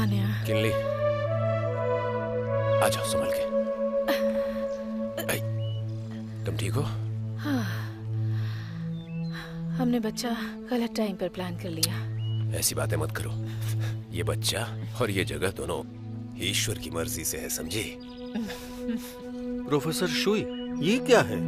लानिया। Kinley, आ जाओ संभल के। तुम ठीक हो? हाँ, हमने बच्चा गलत टाइम पर प्लान कर लिया। ऐसी बातें मत करो। ये बच्चा और ये जगह दोनों ईश्वर की मर्जी से है, समझी? प्रोफेसर शुई, ये क्या है?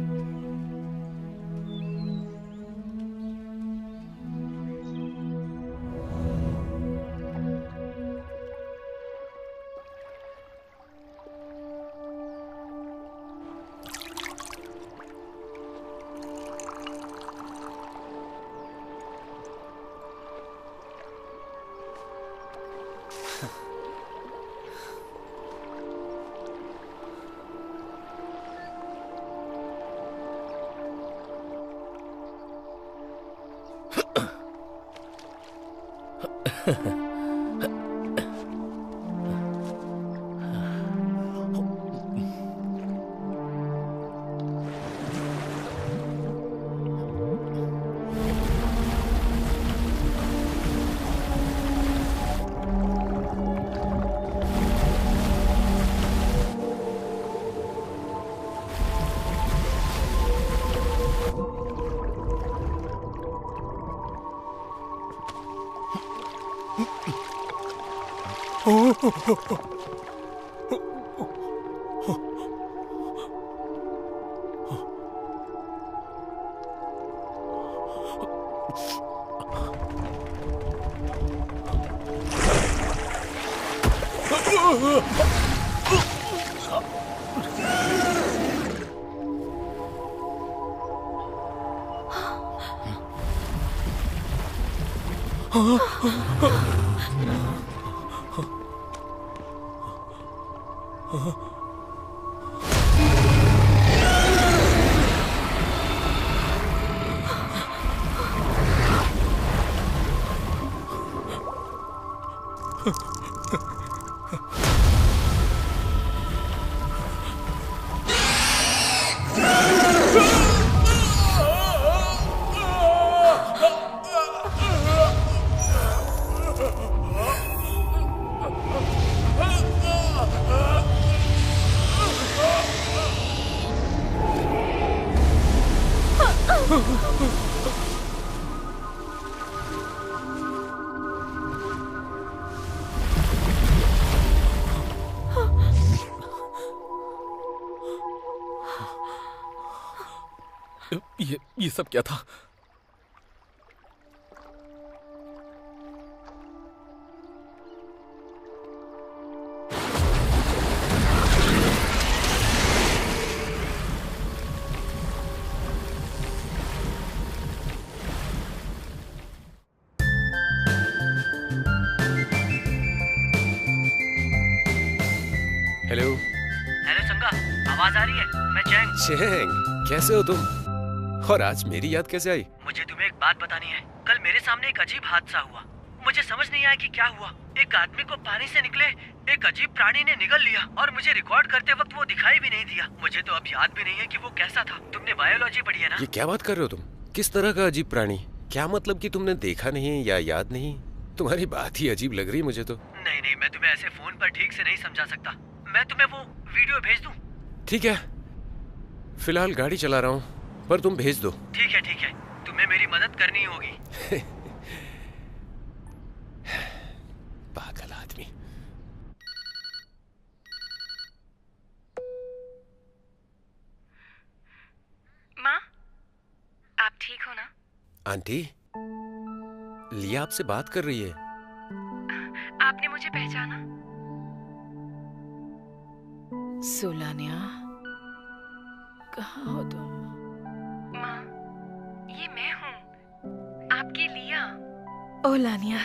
ये सब क्या था? हेलो। हेलो संगा, आवाज आ रही है? मैं चैंग। चैंग, कैसे हो तुम? और आज मेरी याद कैसे आई? मुझे तुम्हें एक बात बतानी है। कल मेरे सामने एक अजीब हादसा हुआ। मुझे समझ नहीं आया कि क्या हुआ। एक आदमी को पानी से निकले एक अजीब प्राणी ने निगल लिया और मुझे रिकॉर्ड करते वक्त वो दिखाई भी नहीं दिया। मुझे तो अब याद भी नहीं है कि वो कैसा था। तुमने बायोलॉजी पढ़ी है ना? ये क्या बात कर रहे हो तुम? किस तरह का अजीब प्राणी? क्या मतलब कि तुमने देखा नहीं या याद नहीं? तुम्हारी बात ही अजीब लग रही है मुझे तो। नहीं, मैं तुम्हें ऐसे फोन पर ठीक से नहीं समझा सकता। मैं तुम्हें वो वीडियो भेज दूं? ठीक है, फिलहाल गाड़ी चला रहा हूँ, पर तुम भेज दो। ठीक है, तुम्हें मेरी मदद करनी होगी। पागल आदमी। माँ, आप ठीक हो ना? आंटी, लिया आपसे बात कर रही है। आपने मुझे पहचाना? सुलानिया, कहाँ हो तुम? माँ, ये मैं हूँ, आपकी लिया। ओ लानिया,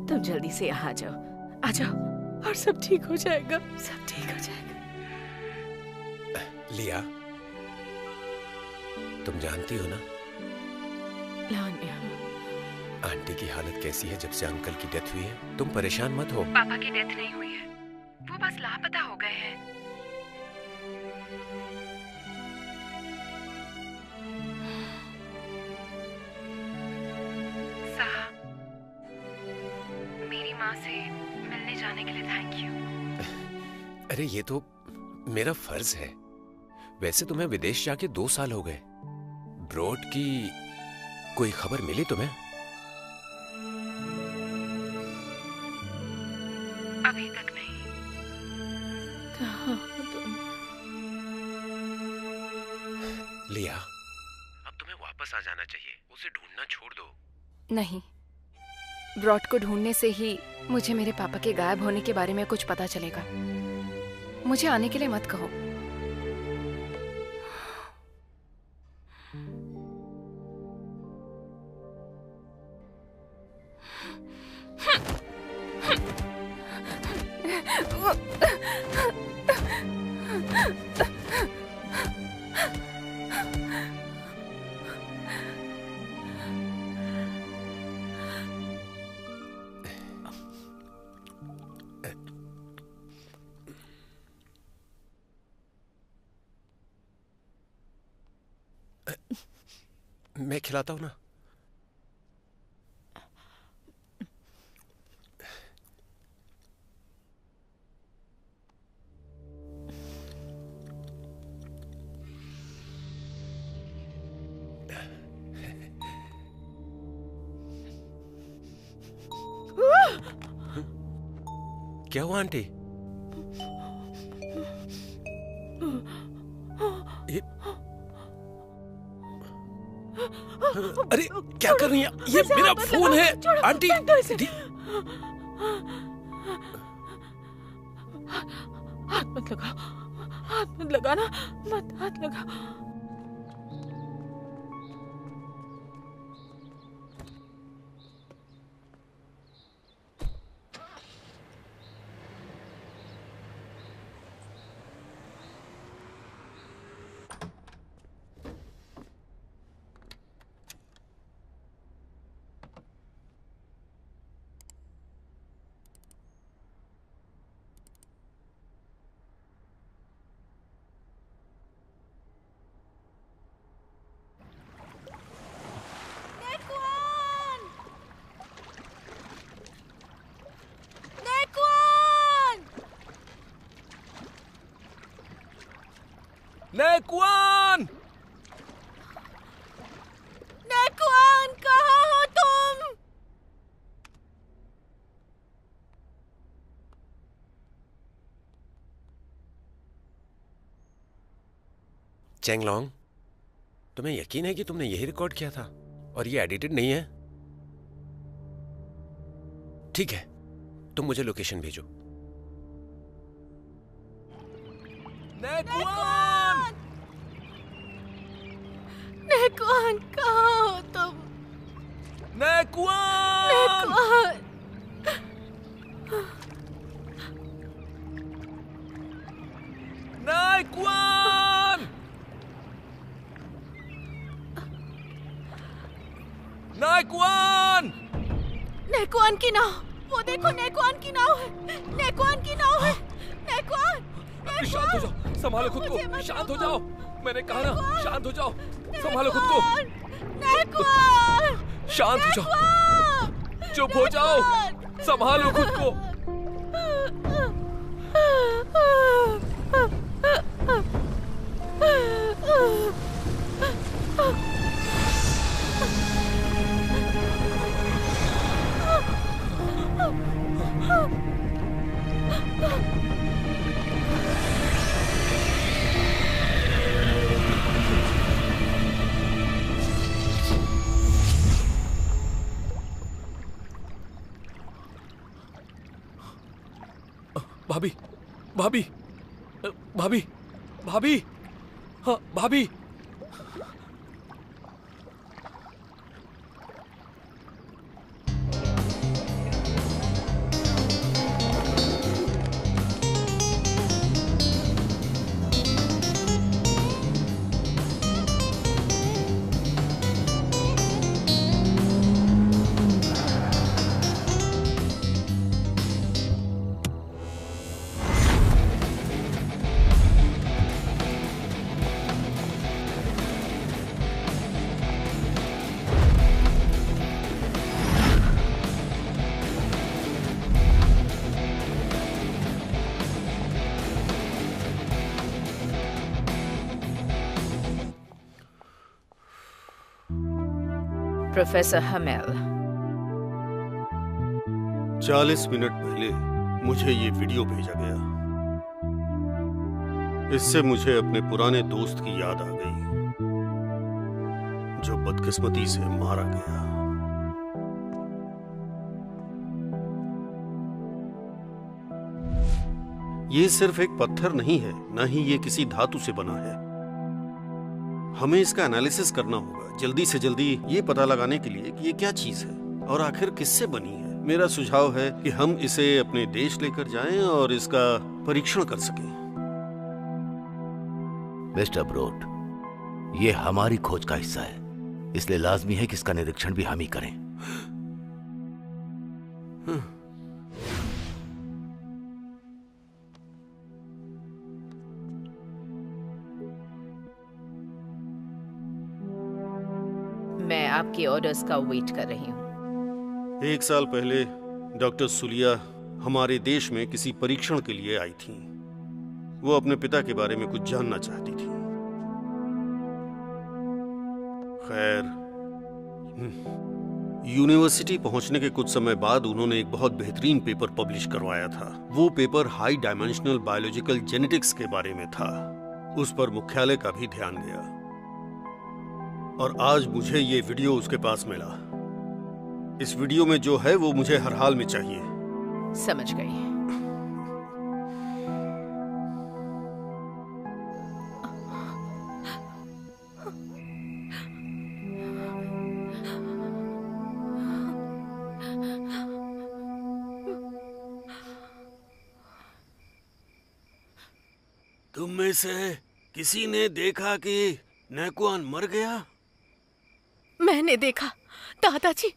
तुम जल्दी से यहाँ आ जाओ और सब ठीक हो जाएगा, सब ठीक हो जाएगा। लिया, तुम जानती हो ना लानिया, आंटी की हालत कैसी है जब से अंकल की डेथ हुई है? तुम परेशान मत हो। पापा की डेथ नहीं हुई है, वो बस लापता हो गए हैं। साहब, मेरी माँ से मिलने बताने के लिए थैंक यू। अरे ये तो मेरा फर्ज है। वैसे तुम्हें विदेश जाके 2 साल हो गए। ब्रॉड की कोई खबर मिली तुम्हें? अभी तक नहीं। कहाँ हो तुम? लिया, अब तुम्हें वापस आ जाना चाहिए। उसे ढूंढना छोड़ दो। नहीं, ब्रॉड को ढूंढने से ही मुझे मेरे पापा के गायब होने के बारे में कुछ पता चलेगा। मुझे आने के लिए मत कहो। मैं खिलाता हूं ना। क्या हुआ आंटी? अरे क्या कर रही हैं? ये मेरा फोन है आंटी। हाथ मत लगाओ, हाथ मत लगाना, मत हाथ लगाओ। नेक्वान! नेक्वान, कहाँ हो तुम? चेंगलोंग, तुम्हें यकीन है कि तुमने यही रिकॉर्ड किया था और ये एडिटेड नहीं है? ठीक है, तुम मुझे लोकेशन भेजो। नेक्वान! नेक्वान, कहाँ हो तुम? नेक्वान! नेक्वान! नेक्वान! नेक्वान! नेक्वान की नाव, वो देखो नेक्वान की नाव है, नेक्वान की नाव है। नेक्वान! शांत हो जाओ, संभालो खुद को, शांत हो जाओ। मैंने कहा ना, शांत हो जाओ, संभालो खुद को। नेक्वान! शांत हो जाओ, चुप हो जाओ, संभालो खुद को। भाभी, भाभी, भाभी, भाभी, हाँ भाभी। प्रोफेसर हमेल, 40 मिनट पहले मुझे ये वीडियो भेजा गया। इससे मुझे अपने पुराने दोस्त की याद आ गई जो बदकिस्मती से मारा गया। ये सिर्फ एक पत्थर नहीं है, न ही ये किसी धातु से बना है। हमें इसका एनालिसिस करना होगा जल्दी से जल्दी, ये पता लगाने के लिए कि ये क्या चीज है और आखिर किससे बनी है। मेरा सुझाव है कि हम इसे अपने देश लेकर जाएं और इसका परीक्षण कर सकें। मिस्टर ब्रोट, ये हमारी खोज का हिस्सा है, इसलिए लाजमी है कि इसका निरीक्षण भी हम ही करें। मैं आपके ऑर्डर्स का वेट कर रही हूँ। 1 साल पहले डॉक्टर सुलिया हमारे देश में किसी परीक्षण के लिए आई थीं। वो अपने पिता के बारे में कुछ जानना चाहती थी। खैर, यूनिवर्सिटी पहुंचने के कुछ समय बाद उन्होंने एक बहुत बेहतरीन पेपर पब्लिश करवाया था। वो paper high dimensional biological genetics के बारे में था। उस पर मुख्यालय का भी ध्यान गया और आज मुझे ये वीडियो उसके पास मिला। इस वीडियो में जो है वो मुझे हर हाल में चाहिए। समझ गई। तुम में से किसी ने देखा कि नेकुआन मर गया? मैंने देखा दादाजी,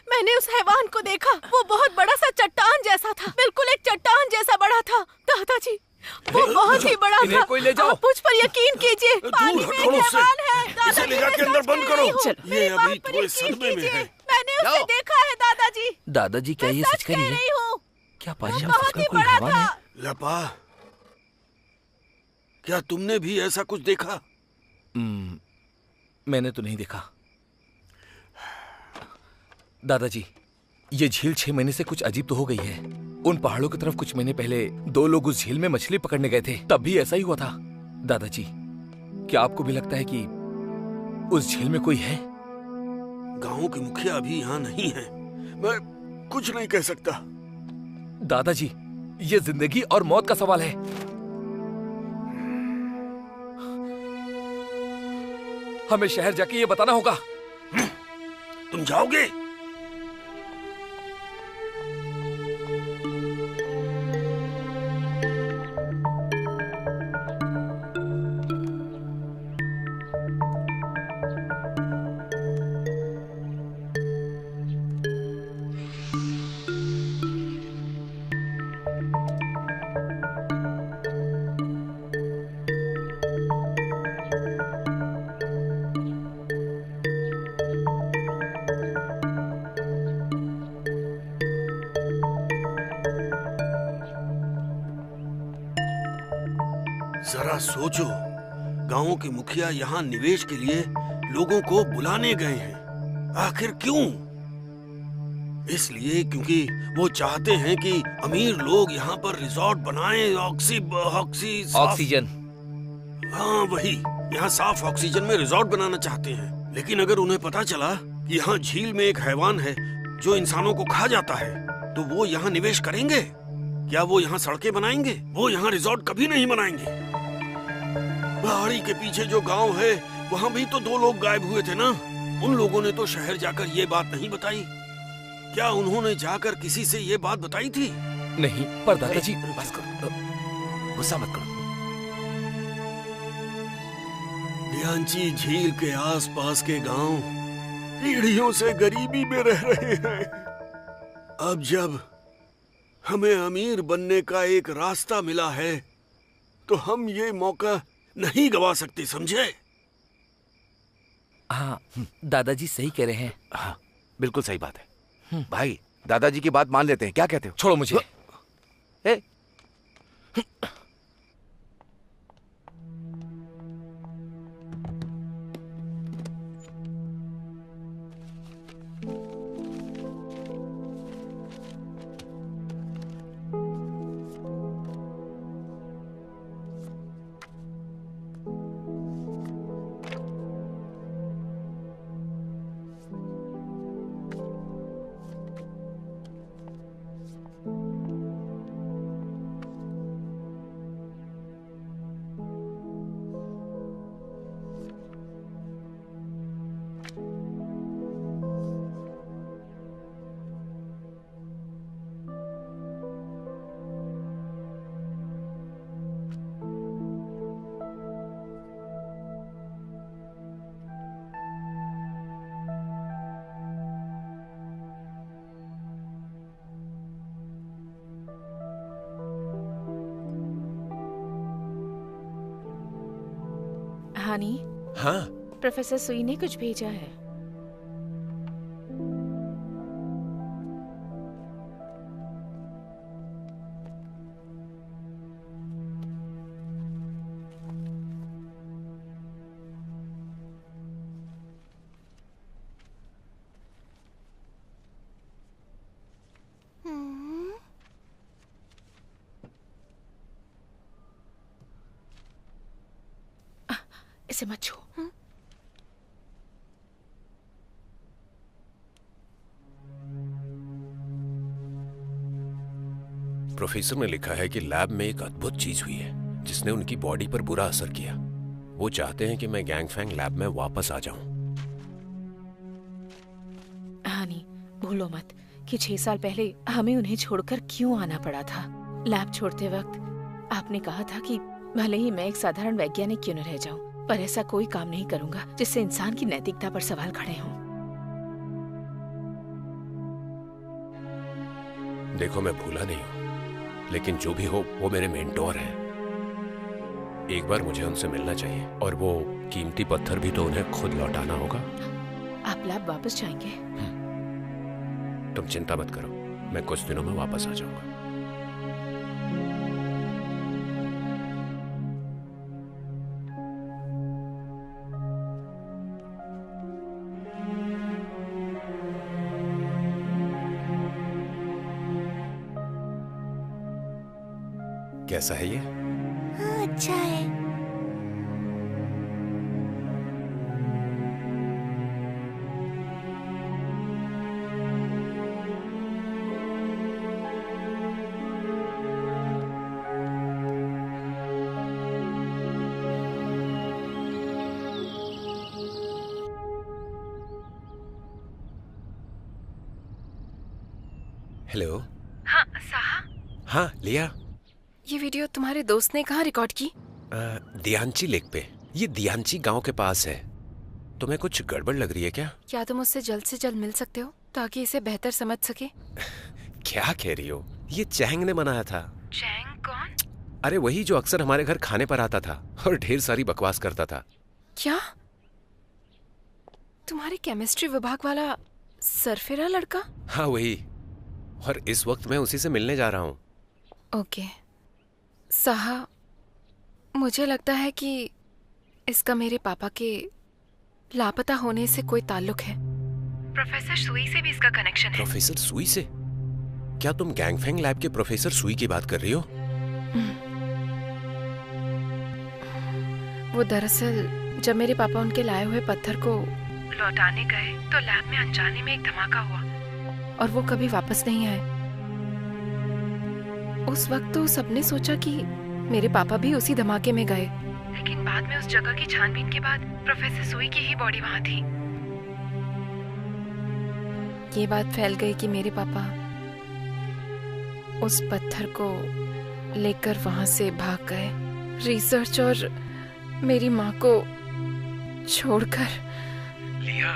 मैंने उस हैवान को देखा। वो बहुत बड़ा सा चट्टान जैसा था, बिल्कुल एक चट्टान जैसा बड़ा था दादाजी। वो बहुत ही बड़ा था। कोई ले जाओ। आप मुझ पर यकीन कीजिए। पानी में एक हैवान है दादाजी। इसे ले जाके अंदर बंद करो। चलो, ये अभी थोड़े सदमे में है। मैंने उसे देखा है दादाजी। दादाजी, क्या ये सच कह रही है? हूँ। क्या पाजी हम बहुत सच ही कोई बड़ा हैवान है? था। लपा, क्या तुमने भी ऐसा कुछ देखा? मैंने तो नहीं देखा दादाजी। ये झील 6 महीने से कुछ अजीब तो हो गई है। उन पहाड़ों की तरफ कुछ महीने पहले 2 लोग उस झील में मछली पकड़ने गए थे, तब भी ऐसा ही हुआ था। दादाजी, क्या आपको भी लगता है कि उस झील में कोई है? गांव के मुखिया अभी यहाँ नहीं है, मैं कुछ नहीं कह सकता। दादाजी, ये जिंदगी और मौत का सवाल है। हमें शहर जाके ये बताना होगा। तुम जाओगे? जरा सोचो, गांवों के मुखिया यहाँ निवेश के लिए लोगों को बुलाने गए हैं। आखिर क्यों? इसलिए क्योंकि वो चाहते हैं कि अमीर लोग यहाँ पर रिजॉर्ट बनाएं। ऑक्सीजन। हाँ वही, यहाँ साफ ऑक्सीजन में रिजॉर्ट बनाना चाहते हैं। लेकिन अगर उन्हें पता चला कि यहाँ झील में एक हैवान है जो इंसानों को खा जाता है, तो वो यहाँ निवेश करेंगे? क्या वो यहाँ सड़कें बनाएंगे? वो यहाँ रिजॉर्ट कभी नहीं बनाएंगे। पहाड़ी के पीछे जो गांव है, वहाँ भी तो 2 लोग गायब हुए थे ना। उन लोगों ने तो शहर जाकर ये बात नहीं बताई। क्या उन्होंने जाकर किसी से ये बात बताई थी? नहीं, पर दादाजी बस करो, गुस्सा मत करो। ध्यानची झील के आसपास के गांव पीढ़ियों से गरीबी में रह रहे हैं। अब जब हमें अमीर बनने का एक रास्ता मिला है, तो हम ये मौका नहीं गवा सकते, समझे? हाँ, दादाजी सही कह रहे हैं। हाँ, बिल्कुल सही बात है। भाई, दादाजी की बात मान लेते हैं, क्या कहते हो? छोड़ो मुझे। ए? हानी, हाँ, प्रोफेसर सुई ने कुछ भेजा है। इसे मत छू। प्रोफेसर ने लिखा है कि लैब में एक अद्भुत चीज हुई है जिसने उनकी बॉडी पर बुरा असर किया। वो चाहते हैं कि मैं गैंगफैंग लैब में वापस आ जाऊं। हानी, भूलो मत कि 6 साल पहले हमें उन्हें छोड़कर क्यों आना पड़ा था। लैब छोड़ते वक्त आपने कहा था कि भले ही मैं एक साधारण वैज्ञानिक क्यों न रह जाऊं, पर ऐसा कोई काम नहीं करूंगा जिससे इंसान की नैतिकता पर सवाल खड़े हों। देखो, मैं भूला नहीं हूं, लेकिन जो भी हो वो मेरे मेंटोर हैं। एक बार मुझे उनसे मिलना चाहिए, और वो कीमती पत्थर भी तो उन्हें खुद लौटाना होगा। आप लैब वापस जाएंगे? तुम चिंता मत करो, मैं कुछ दिनों में वापस आ जाऊंगा। कैसा है ये? हाँ, अच्छा है। हेलो। हाँ साहा, हाँ लिया। ये वीडियो तुम्हारे दोस्त ने कहाँ रिकॉर्ड की? दियांची लेक पे। ये दियांची गांव के पास है। तुम्हें कुछ गड़बड़ लग रही है क्या? क्या तुम उससे जल्द से जल्द मिल सकते हो ताकि इसे बेहतर समझ सके? क्या कह रही हो? ये चैंग ने बनाया था। चैंग कौन? अरे वही जो अक्सर हमारे घर खाने पर आता था और ढेर सारी बकवास करता था। क्या? तुम्हारे केमिस्ट्री विभाग वाला सरफिरा लड़का? हाँ वही, और इस वक्त मैं उसी से मिलने जा रहा हूँ। ओके साहा, मुझे लगता है कि इसका मेरे पापा के लापता होने से कोई ताल्लुक है। प्रोफेसर सुई से भी इसका कनेक्शन है। प्रोफेसर सुई से? क्या तुम गैंगफैंग लैब के प्रोफेसर सुई की बात कर रही हो? वो दरअसल जब मेरे पापा उनके लाए हुए पत्थर को लौटाने गए तो लैब में अनजाने में एक धमाका हुआ और वो कभी वापस नहीं आए। उस वक्त तो सबने सोचा कि मेरे पापा भी उसी धमाके में गए, लेकिन बाद में उस जगह की छानबीन के बाद प्रोफेसर सुई की ही बॉडी वहां थी। ये बात फैल गई कि मेरे पापा उस पत्थर को लेकर वहां से भाग गए, रिसर्च और मेरी माँ को छोड़कर। लिया,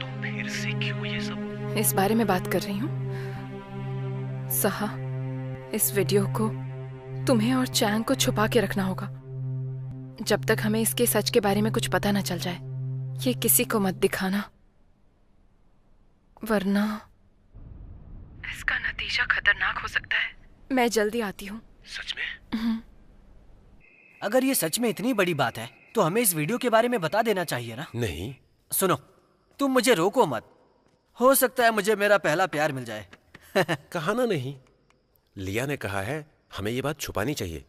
तुम फिर से क्यों ये सब? इस बारे में बात कर रही हूँ साहा। इस वीडियो को तुम्हें और चैंग को छुपा के रखना होगा जब तक हमें इसके सच के बारे में कुछ पता न चल जाए। ये किसी को मत दिखाना, वरना इसका नतीजा खतरनाक हो सकता है। मैं जल्दी आती हूँ। सच में? अगर ये सच में इतनी बड़ी बात है तो हमें इस वीडियो के बारे में बता देना चाहिए ना? नहीं। सुनो, तुम मुझे रोको मत। हो सकता है मुझे मेरा पहला प्यार मिल जाए। कहा ना नहीं। लिया ने कहा है हमें ये बात छुपानी चाहिए।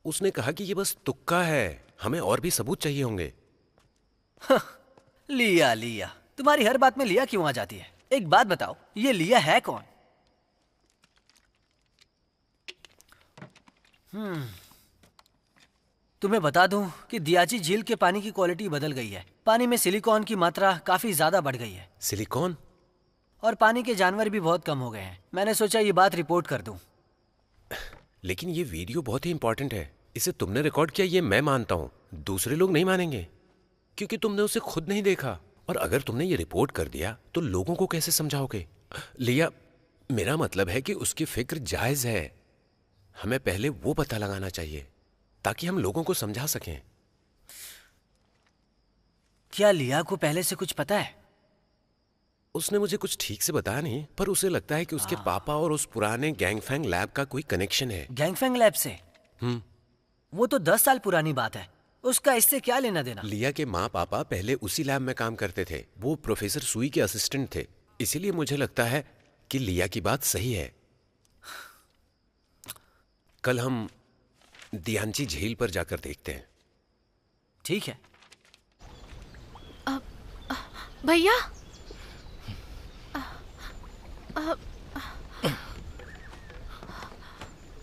उसने कहा कि ये बस तुक्का है, हमें और भी सबूत चाहिए होंगे। लिया लिया, तुम्हारी हर बात में लिया क्यों आ जाती है? एक बात बताओ, ये लिया है कौन? तुम्हें बता दूं कि दियाची झील के पानी की क्वालिटी बदल गई है। पानी में सिलिकॉन की मात्रा काफी ज्यादा बढ़ गई है। सिलिकॉन? और पानी के जानवर भी बहुत कम हो गए हैं। मैंने सोचा ये बात रिपोर्ट कर दूं। लेकिन ये वीडियो बहुत ही इंपॉर्टेंट है। इसे तुमने रिकॉर्ड किया ये मैं मानता हूँ, दूसरे लोग नहीं मानेंगे क्योंकि तुमने उसे खुद नहीं देखा। और अगर तुमने ये रिपोर्ट कर दिया तो लोगों को कैसे समझाओगे? लिया, मेरा मतलब है कि उसकी फिक्र जायज है। हमें पहले वो पता लगाना चाहिए ताकि हम लोगों को समझा सकें। क्या लिया को पहले से कुछ पता है? उसने मुझे कुछ ठीक से बताया नहीं, पर उसे लगता है कि उसके पापा और उस पुराने गैंगफैंग लैब का कोई कनेक्शन है। गैंगफैंग लैब से? वो तो 10 साल पुरानी बात है, उसका इससे क्या लेना देना? लिया के माँ पापा पहले उसी लैब में काम करते थे। वो प्रोफेसर सुई के असिस्टेंट थे। इसीलिए मुझे लगता है कि लिया की बात सही है। कल हम दियांची झील पर जाकर देखते हैं। ठीक है। भैया,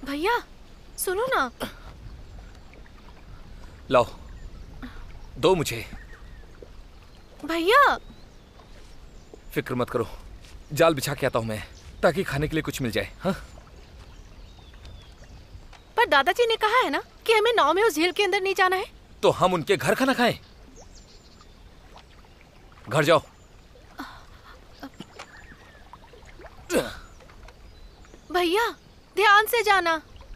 भैया सुनो ना। लाओ, दो मुझे। भैया फिक्र मत करो, जाल बिछा के आता हूं मैं, ताकि खाने के लिए कुछ मिल जाए। हाँ? पर दादाजी ने कहा है ना कि हमें नाव में उस झील के अंदर नहीं जाना है। तो हम उनके घर खाना खाएं? घर जाओ। भैया ध्यान से जाना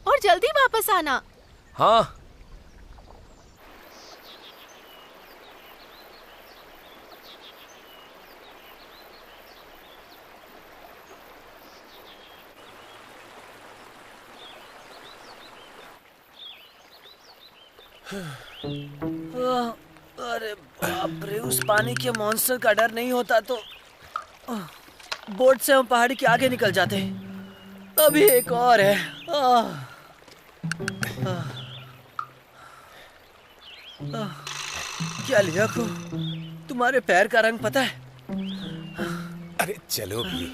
और जल्दी वापस आना। हाँ। अरे बाप रे, उस पानी के मॉन्स्टर का डर नहीं होता तो बोट से हम पहाड़ी के आगे निकल जाते। अभी एक और है। क्या लिया को तुम्हारे पैर का रंग पता है? अरे चलो भी।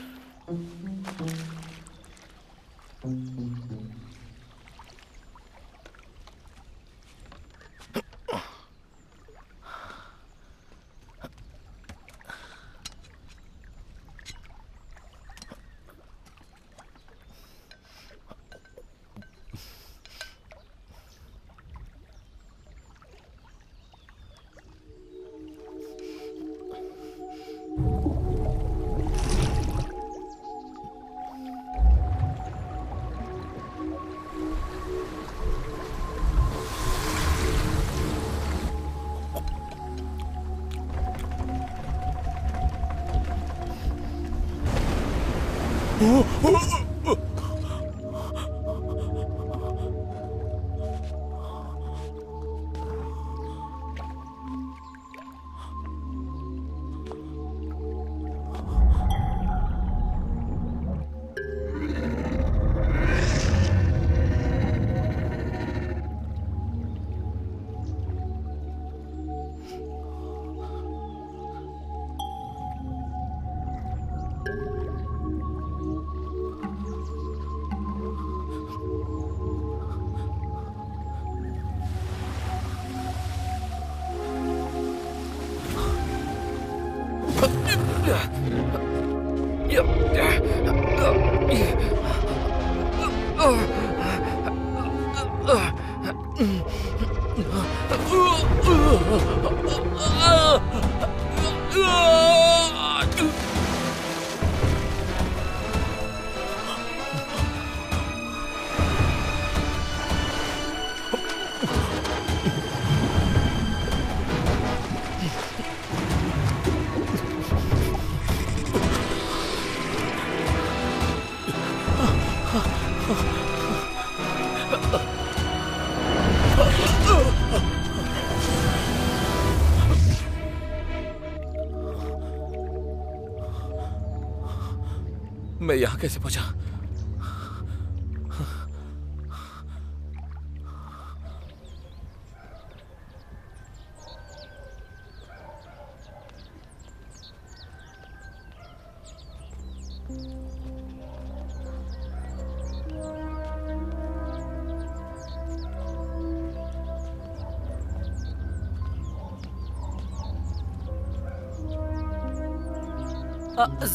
मैं यहाँ कैसे पहुंचा?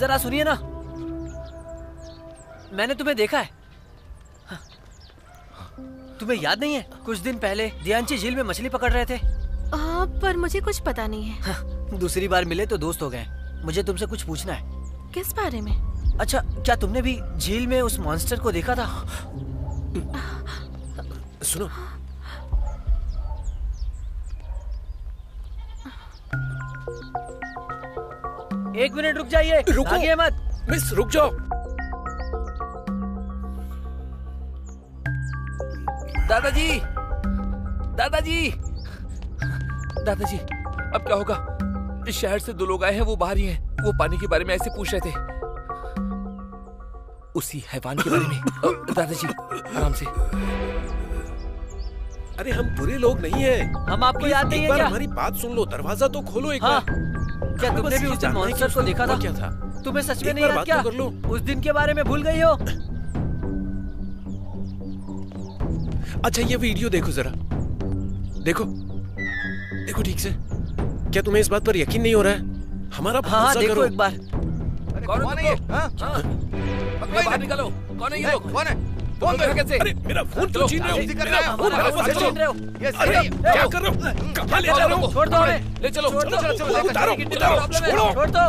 जरा सुनिए ना, मैंने तुम्हें देखा है। तुम्हें याद नहीं है कुछ दिन पहले दियांची झील में मछली पकड़ रहे थे? पर मुझे कुछ पता नहीं है। दूसरी बार मिले तो दोस्त हो गए। मुझे तुमसे कुछ पूछना है। किस बारे में? अच्छा, क्या तुमने भी झील में उस मॉन्स्टर को देखा था? सुनो, 1 मिनट रुक जाइए, रुको। भागिए मत। मिस रुक जाओ। दादाजी, दादाजी, दादाजी, अब क्या होगा? इस शहर से 2 लोग आए हैं, वो बाहर ही हैं। वो पानी के बारे में ऐसे पूछ रहे थे, उसी हैवान के बारे में। दादाजी आराम से। अरे हम बुरे लोग नहीं हैं। हम आपको याद नहीं एक है बार क्या? हमारी बात सुन लो, दरवाजा तो खोलो एक हाँ। बार। क्या तुमने भी उस दिन मॉन्स्टर को देखा था? क्या था? तुम्हें सच में एक नहीं बार याद बात क्या? तो कर लो। उस दिन के बारे में भूल गई हो? अच्छा ये वीडियो देखो जरा, देखो देखो ठीक से। क्या तुम्हें इस बात पर यकीन नहीं हो रहा है? हमारा हाँ भरोसा देखो करो। एक बार। कौन है ये? बाहर निकालो। कौन है ये लोग? कौन है? फोन दो कैसे? अरे मेरा फोन क्यों छीन रहे हो? मेरा फोन हमारा वापस फोन दो। छीन रहे हो। अरे क्या कर रहे हो? कहाँ ले जा रहे हो? छोड़ दो हमें। ले चलो, छोड़ दो। उतारो, किडनी उतारो, का प्रॉब्लम है। छोड़ो। छोड़ दो।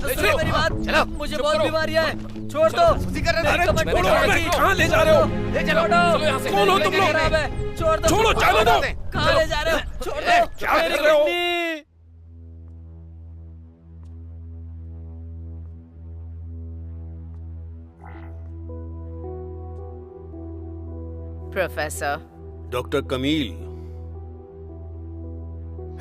ले सुनो चलो। मेरी बात। चलो। मुझे चुप बहुत करो। बीमारियां हैं। छोड़ दो। अरे छोड़ो हमें, कहाँ ले जा रहे हो? ले चलो, चलो यहाँ से। कौन हो तुम लोग? खराब है। छोड़ दो। छोड़ो, जाने दो। कहाँ ले जा रहे हो? छोड़ दो। क्या मेरी कर रहे हो? Kidney. Professor, doctor Kamil,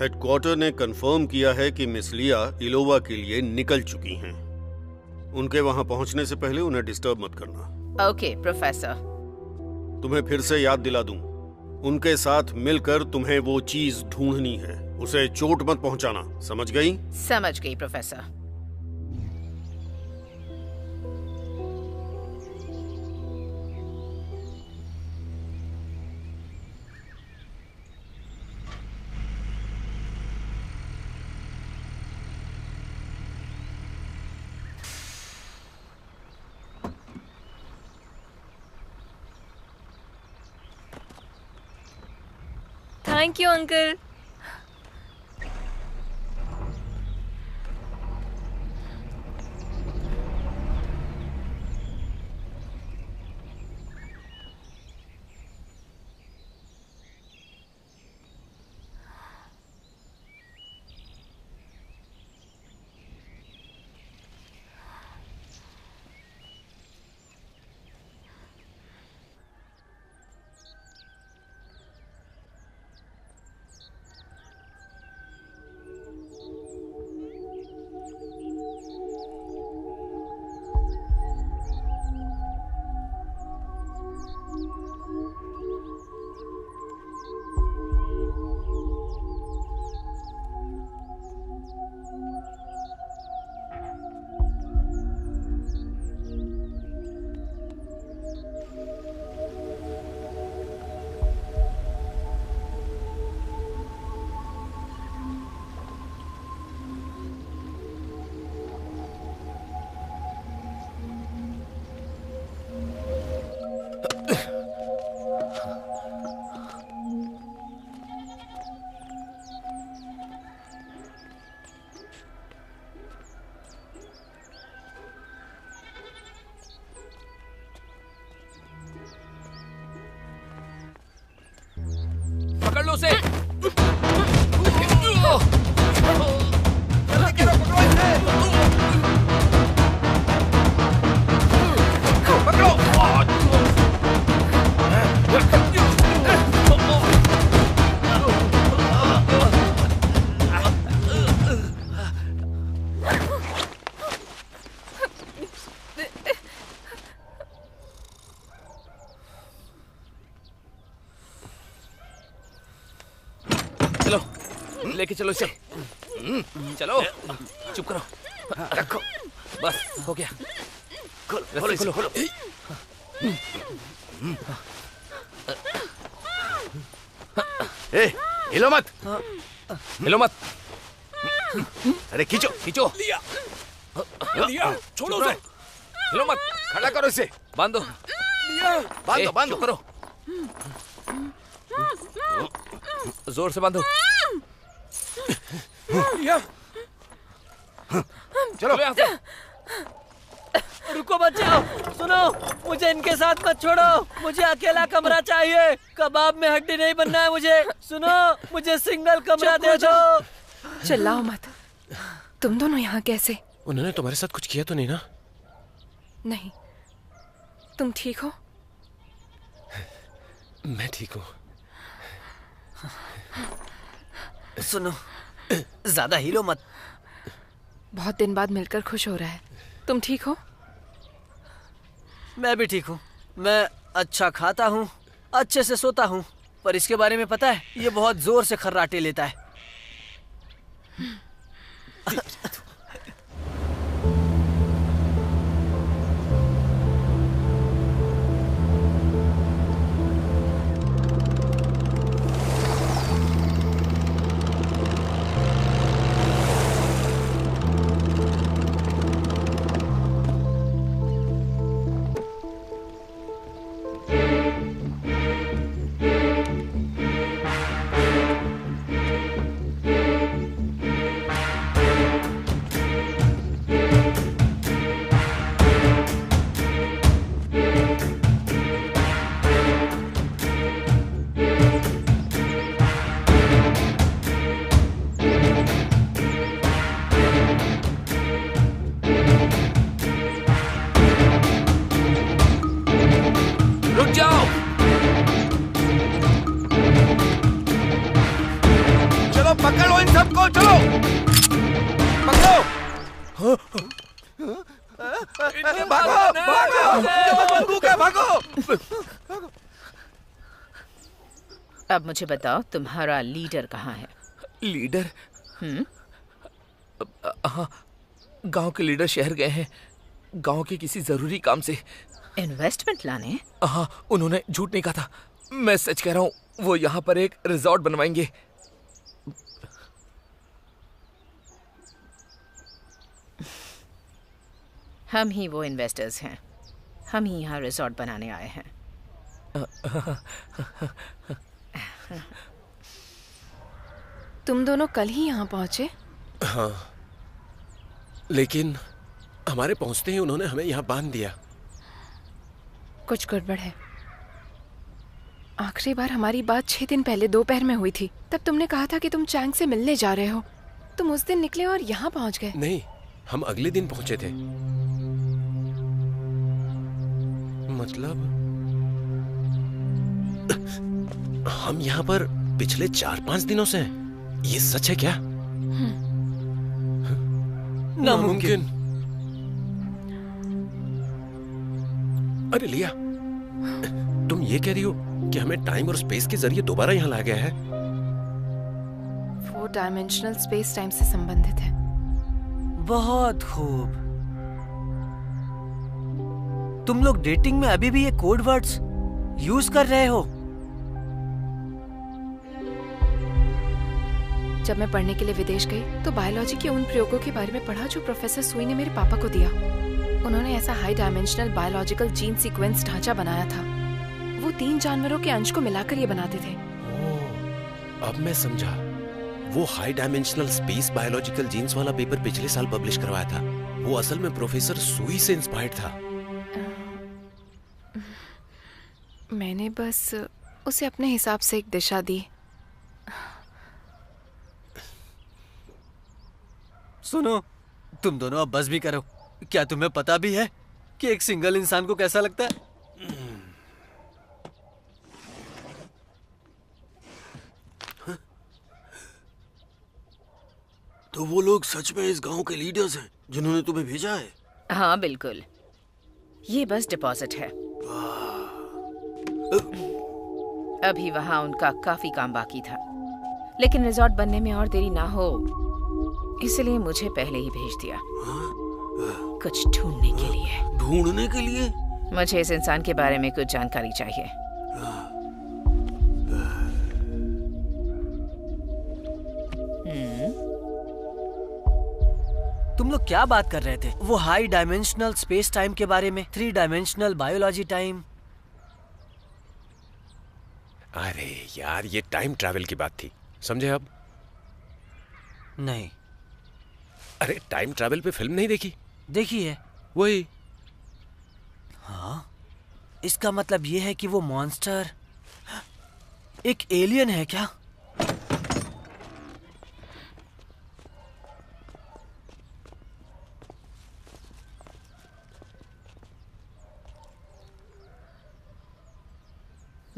headquarter ने कंफर्म किया है कि मिस लिया इलोवा के लिए निकल चुकी हैं। उनके वहां पहुंचने से पहले उन्हें डिस्टर्ब मत करना। Okay professor. तुम्हें फिर से याद दिला दूं, उनके साथ मिलकर तुम्हें वो चीज ढूंढनी है। उसे चोट मत पहुंचाना, समझ गई? समझ गई प्रोफेसर। Thank you uncle. पकड़ लो उसे। चलो लेके चलो इसे। चलो चुप करो, रखो, बस हो गया। खोलो खोलो खोलो। ए, हिलो मत। हिलो मत। अरे खींचो खींचो। लिया, लिया, छोड़ो उसे। हिलो मत। खड़ा करो इसे। बांधो। बांधो बांधो। करो, जोर से बांधो। लिया, चलो यहाँ से। रुको बच्चों, सुनो, मुझे इनके साथ मत छोड़ो। मुझे अकेला कमरा चाहिए। कबाब में हड्डी नहीं बनना है मुझे। सुनो, मुझे सिंगल कमरा दे दो। चिल्लाओ मत। तुम दोनों यहाँ कैसे? उन्होंने तुम्हारे साथ कुछ किया तो नहीं ना? नहीं। तुम ठीक हो? मैं ठीक हूँ। सुनो, ज्यादा हिलो मत। बहुत दिन बाद मिलकर खुश हो रहा है। तुम ठीक हो? मैं भी ठीक हूँ। मैं अच्छा खाता हूँ, अच्छे से सोता हूँ, पर इसके बारे में पता है, ये बहुत जोर से खर्राटे लेता है। रुक जाओ। चलो पकड़ो इन सबको, चलो पकड़ो। भागो भागो, इनके पास बंदूक है, भागो। अब मुझे बताओ, तुम्हारा लीडर कहाँ है? लीडर? हाँ, गांव के लीडर शहर गए हैं, गांव के किसी जरूरी काम से। इन्वेस्टमेंट लाने? हाँ, उन्होंने झूठ नहीं कहा था, मैं सच कह रहा हूँ। वो यहाँ पर एक रिजॉर्ट बनवाएंगे। हम ही वो इन्वेस्टर्स हैं, हम ही यहाँ रिजॉर्ट बनाने आए हैं। तुम दोनों कल ही यहाँ पहुँचे? हाँ, लेकिन हमारे पहुँचते ही उन्होंने हमें यहाँ बांध दिया। कुछ गड़बड़ है। आखिरी बार हमारी बात 6 दिन पहले दोपहर में हुई थी। तब तुमने कहा था कि तुम चैंग से मिलने जा रहे हो। तुम उस दिन निकले और यहाँ पहुँच गए। नहीं, हम अगले दिन पहुंचे थे। मतलब हम यहाँ पर पिछले 4-5 दिनों से हैं। ये सच है क्या? नामुमकिन। अरे लिया, तुम ये कह रही हो कि हमें टाइम और स्पेस के जरिए दोबारा यहाँ लाया गया है? 4 डायमेंशनल स्पेस टाइम से संबंधित है। बहुत खूब। तुम लोग डेटिंग में अभी भी ये कोड वर्ड्स यूज कर रहे हो? जब मैं पढ़ने के लिए विदेश गई तो बायोलॉजी के उन प्रयोगों के बारे में पढ़ा जो प्रोफेसर सुई ने मेरे पापा को दिया। उन्होंने ऐसा high dimensional biological gene sequence ढांचा बनाया था। वो 3 जानवरों के अंश को मिलाकर ये बनाते थे। अब मैं समझा। वो high dimensional space biological genes वाला पेपर पिछले साल पब्लिश करवाया था। वो असल में प्रोफेसर सुई से इंस्पायर्ड था। मैंने बस उसे अपने हिसाब से एक दिशा दी। सुनो, तुम दोनों अब बस भी करो। क्या तुम्हें पता भी है कि एक सिंगल इंसान को कैसा लगता है? तो वो लोग सच में इस गांव के लीडर्स हैं जिन्होंने तुम्हें भेजा है? हाँ बिल्कुल, ये बस डिपॉजिट है। अभी वहाँ उनका काफी काम बाकी था, लेकिन रिजॉर्ट बनने में और देरी ना हो इसलिए मुझे पहले ही भेज दिया। कुछ ढूंढने के लिए। ढूंढने के लिए? मुझे इस इंसान के बारे में कुछ जानकारी चाहिए। तुम लोग क्या बात कर रहे थे? वो हाई डायमेंशनल स्पेस टाइम के बारे में? 3 डायमेंशनल बायोलॉजी टाइम? अरे यार, ये टाइम ट्रैवल की बात थी, समझे अब? नहीं। अरे टाइम ट्रैवल पे फिल्म नहीं देखी? देखी है। वही। हाँ, इसका मतलब ये है कि वो मॉन्स्टर एक एलियन है क्या?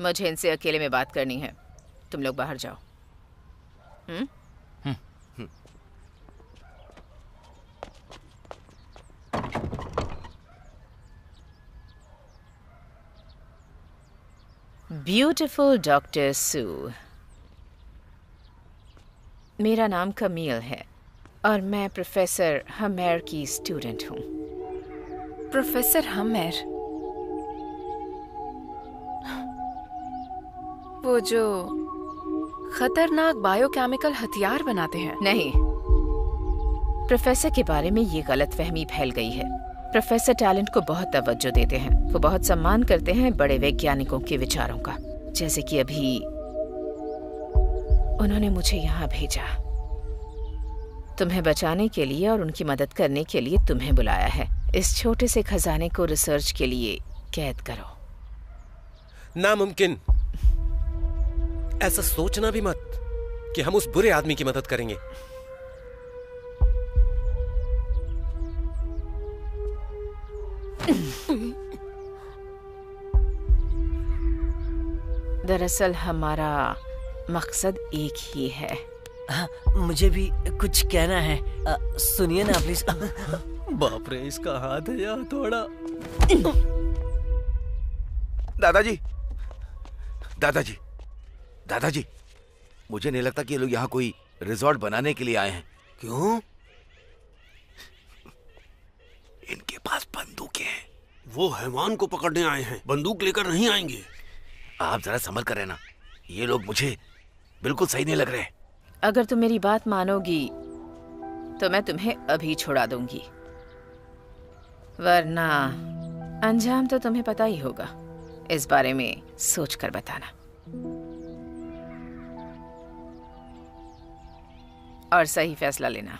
मुझे इनसे अकेले में बात करनी है। तुम लोग बाहर जाओ। ब्यूटीफुल डॉक्टर सू, मेरा नाम कमील है और मैं प्रोफेसर हमेर की स्टूडेंट हूँ। प्रोफेसर हमेर? वो जो खतरनाक बायोकेमिकल हथियार बनाते हैं? नहीं, प्रोफेसर के बारे में ये गलतफहमी फैल गई है। प्रोफेसर टैलेंट को बहुत तवज्जो देते हैं। वो बहुत सम्मान करते हैं बड़े वैज्ञानिकों के विचारों का। जैसे कि अभी उन्होंने मुझे यहाँ भेजा, तुम्हें बचाने के लिए और उनकी मदद करने के लिए तुम्हें बुलाया है। इस छोटे से खजाने को रिसर्च के लिए कैद करो। नामुमकिन। ऐसा सोचना भी मत कि हम उस बुरे आदमी की मदद करेंगे। दरअसल हमारा मकसद एक ही है। मुझे भी कुछ कहना है। सुनिए ना प्लीज। बाप रे, इसका हाथ है या थोड़ा। दादाजी, दादाजी, दादाजी, मुझे नहीं लगता कि ये लोग यहाँ कोई रिजॉर्ट बनाने के लिए आए हैं। क्यों? इनके पास बंदूकें हैं। वो हैवान को पकड़ने आए हैं, बंदूक लेकर नहीं आएंगे। आप जरा संभल कर रहना। ये लोग मुझे बिल्कुल सही नहीं लग रहे। अगर तुम मेरी बात मानोगी तो मैं तुम्हें अभी छुड़ा दूंगी, वरना अंजाम तो तुम्हें पता ही होगा। इस बारे में सोचकर बताना और सही फैसला लेना।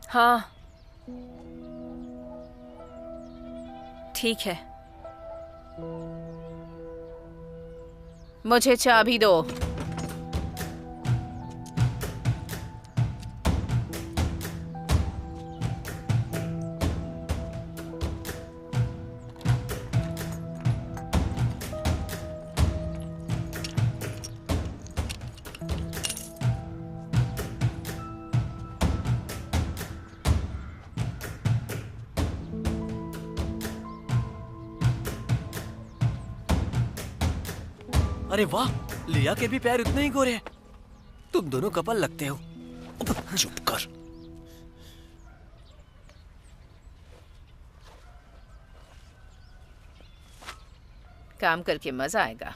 हाँ, ठीक है। मुझे चाबी दो। अरे वाह, लिया के भी पैर इतने ही गोरे हैं। तुम दोनों कपल लगते हो। चुप कर। काम करके मजा आएगा।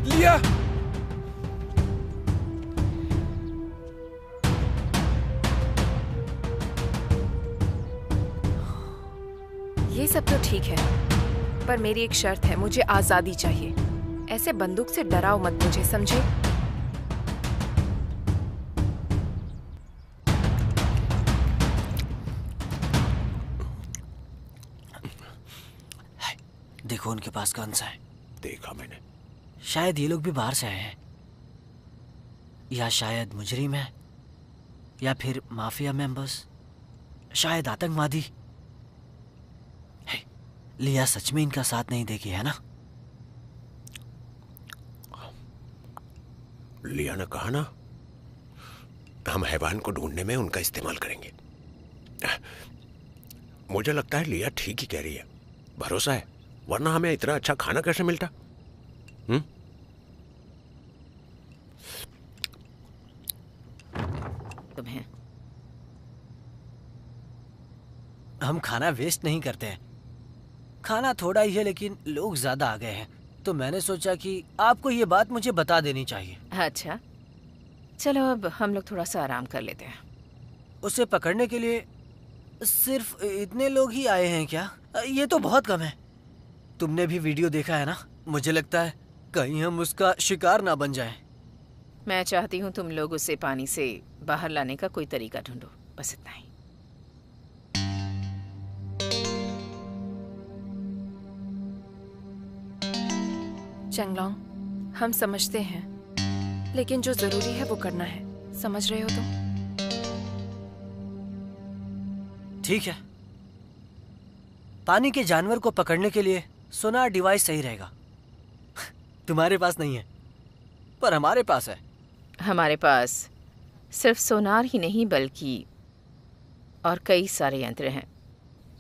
लिया। ये सब तो ठीक है, पर मेरी एक शर्त है। मुझे आजादी चाहिए। ऐसे बंदूक से डराओ मत मुझे, समझे? देखो उनके पास गन्स है। देखा मैंने। शायद ये लोग भी बाहर से आए हैं, या शायद मुजरिम है, या फिर माफिया मेंबर्स, शायद आतंकवादी। लिया सच में इनका साथ नहीं देगी, है ना? लिया ने कहा ना, हम हैवान को ढूंढने में उनका इस्तेमाल करेंगे। मुझे लगता है लिया ठीक ही कह रही है। भरोसा है, वरना हमें इतना अच्छा खाना कैसे मिलता? तुम्हें हम खाना वेस्ट नहीं करते हैं। खाना थोड़ा ही है, लेकिन लोग ज्यादा आ गए हैं, तो मैंने सोचा कि आपको ये बात मुझे बता देनी चाहिए। अच्छा, चलो अब हम लोग थोड़ा सा आराम कर लेते हैं। उसे पकड़ने के लिए सिर्फ इतने लोग ही आए हैं क्या? ये तो बहुत कम है। तुमने भी वीडियो देखा है ना? मुझे लगता है कहीं हम उसका शिकार ना बन जाएं। मैं चाहती हूँ तुम लोग उसे पानी से बाहर लाने का कोई तरीका ढूंढो, बस इतना ही। चंगलोंग, हम समझते हैं, लेकिन जो जरूरी है वो करना है। समझ रहे हो तुम? ठीक है, पानी के जानवर को पकड़ने के लिए सोनार डिवाइस सही रहेगा। तुम्हारे पास नहीं है, पर हमारे पास है। हमारे पास सिर्फ सोनार ही नहीं बल्कि और कई सारे यंत्र हैं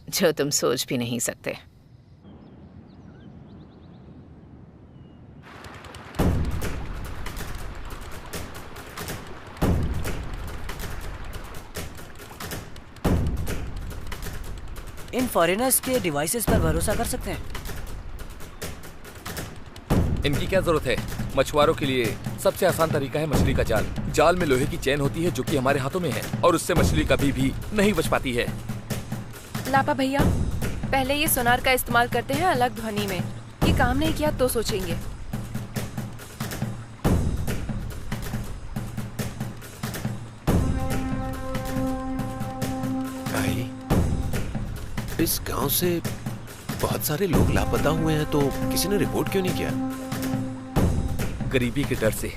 जो तुम सोच भी नहीं सकते। इन फॉरेनर्स के डिवाइसेस पर भरोसा कर सकते हैं? इनकी क्या जरूरत है? मछुआरों के लिए सबसे आसान तरीका है मछली का जाल। जाल में लोहे की चेन होती है जो कि हमारे हाथों में है, और उससे मछली कभी भी नहीं बच पाती है। लापा भैया, पहले ये सोनार का इस्तेमाल करते हैं अलग ध्वनि में। ये काम नहीं किया तो सोचेंगे। भाई, इस गांव से बहुत सारे लोग लापता हुए हैं, तो किसी ने रिपोर्ट क्यों नहीं किया? गरीबी के डर से।